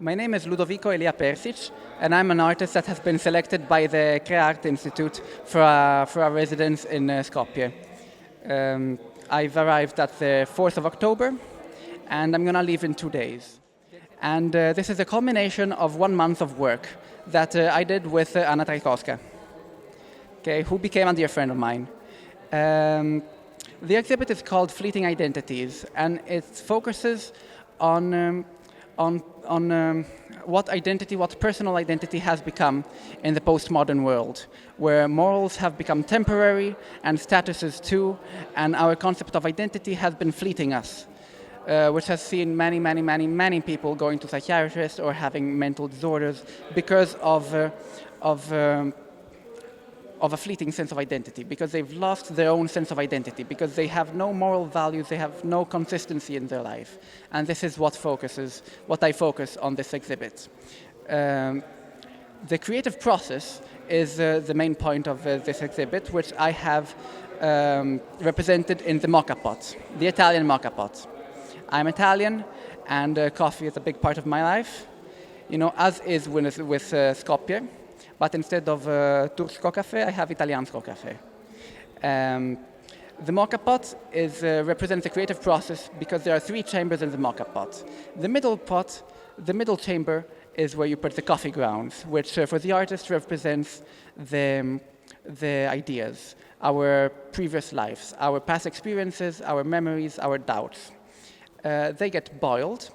My name is Ludoviko Elиа Персич, and I'm an artist that has been selected by the CreArt Institute for a residence in Skopje. I've arrived at the 4th of October, and I'm going to leave in 2 days. And this is a culmination of 1 month of work that I did with Ana Traјkovska, who became a dear friend of mine. The exhibit is called Fleeting Identities, and it focuses on what personal identity has become in the postmodern world, where morals have become temporary and statuses too, and our concept of identity has been fleeting us, which has seen many people going to psychiatrists or having mental disorders because of a fleeting sense of identity, because they've lost their own sense of identity, because they have no moral values, they have no consistency in their life. And this is what I focus on this exhibit. The creative process is the main point of this exhibit, which I have represented in the mocha pot, the Italian mocha pot. I'm Italian, and coffee is a big part of my life, as is with Skopje. But instead of Tursko cafe, I have Italiansko cafe. The mocha pot represents the creative process because there are 3 chambers in the mocha pot. The middle chamber is where you put the coffee grounds, which for the artist represents the ideas, our previous lives, our past experiences, our memories, our doubts. They get boiled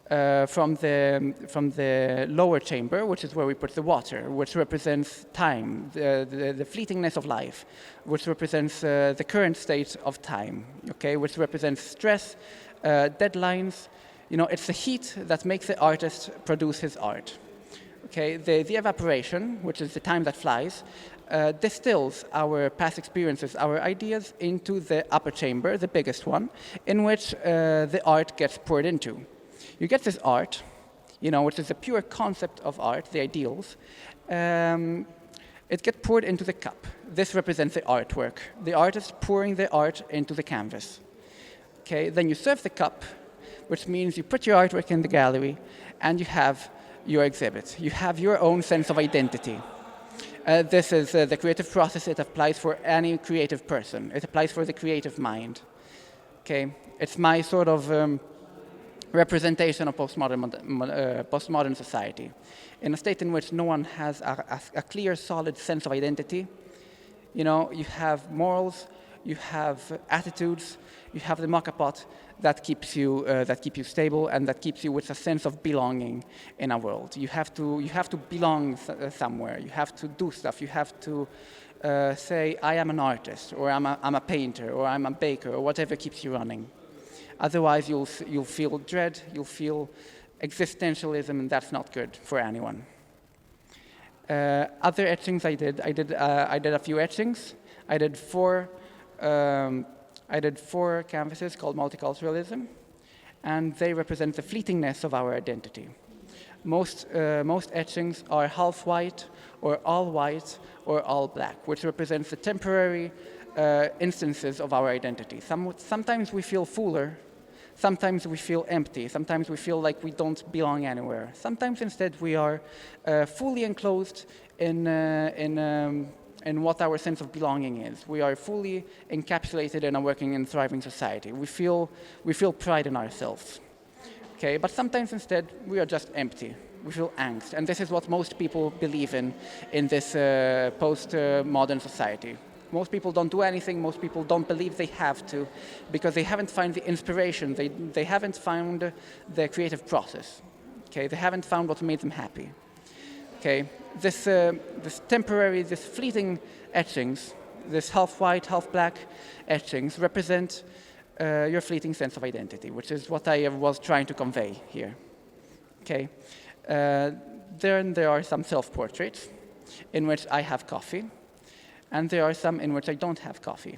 from the lower chamber, which is where we put the water, which represents time, the fleetingness of life, which represents the current state of time, which represents stress, deadlines. It's the heat that makes the artist produce his art. The evaporation, which is the time that flies, distills our past experiences, our ideas into the upper chamber, the biggest one, in which the art gets poured into. You get this art, which is the pure concept of art, the ideals. It gets poured into the cup. This represents the artwork, the artist pouring the art into the canvas. Then you serve the cup, which means you put your artwork in the gallery, and you have your exhibit. You have your own sense of identity. This is the creative process. It applies for any creative person. It applies for the creative mind. It's my sort of representation of postmodern society, in a state in which no one has a clear, solid sense of identity. You have morals, you have attitudes, you have the mocha pot that keeps you stable and that keeps you with a sense of belonging in a world. You have to belong somewhere. You have to do stuff. You have to say, I am an artist, or I'm a painter, or I'm a baker, or whatever keeps you running. Otherwise, you'll feel dread, you'll feel existentialism, and that's not good for anyone. Other etchings I did a few etchings. I did four canvases called multiculturalism, and they represent the fleetingness of our identity. Most etchings are half white, or all black, which represents the temporary instances of our identity. Sometimes we feel fuller, sometimes we feel empty, sometimes we feel like we don't belong anywhere. Sometimes instead we are fully enclosed in what our sense of belonging is. We are fully encapsulated in a working and thriving society. We feel pride in ourselves. But sometimes instead we are just empty. We feel angst, and this is what most people believe in this post-modern society. Most people don't do anything, most people don't believe they have to, because they haven't found the inspiration, they haven't found the creative process. They haven't found what made them happy. This temporary, this fleeting etchings, this half white, half black etchings represent your fleeting sense of identity, which is what I was trying to convey here. Then there are some self-portraits in which I have coffee, and there are some in which I don't have coffee.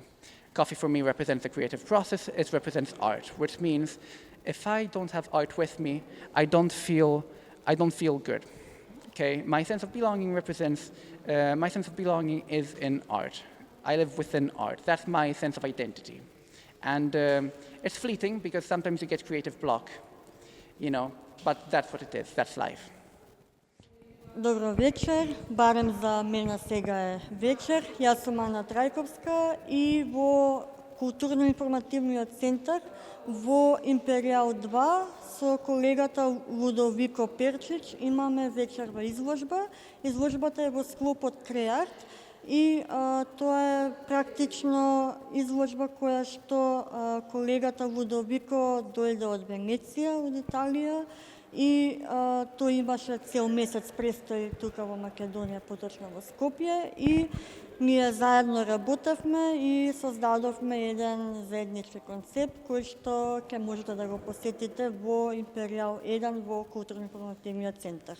Coffee for me represents the creative process, it represents art, which means if I don't have art with me, I don't feel good. My sense of belonging is in art. I live within art. That's my sense of identity. And it's fleeting because sometimes you get creative block. but that's what it is, that's life. Добро вечер, барем за мене сега е вечер. Јас сум Ана Трајковска и во Културно-информативниот центар во Империјал 2 со колегата Лудовико Персич имаме вечерва изложба. Изложбата е во склопот CreArt и тоа е практично изложба која што колегата Лудовико дојде од Венеција, од Италија, и тој имаше цел месец престој тука во Македонија, поточно во Скопје, и ние заедно работевме и создадовме еден заеднички концепт кој што ќе можете да го посетите во Империјал 1 во Културно-информативниот центар.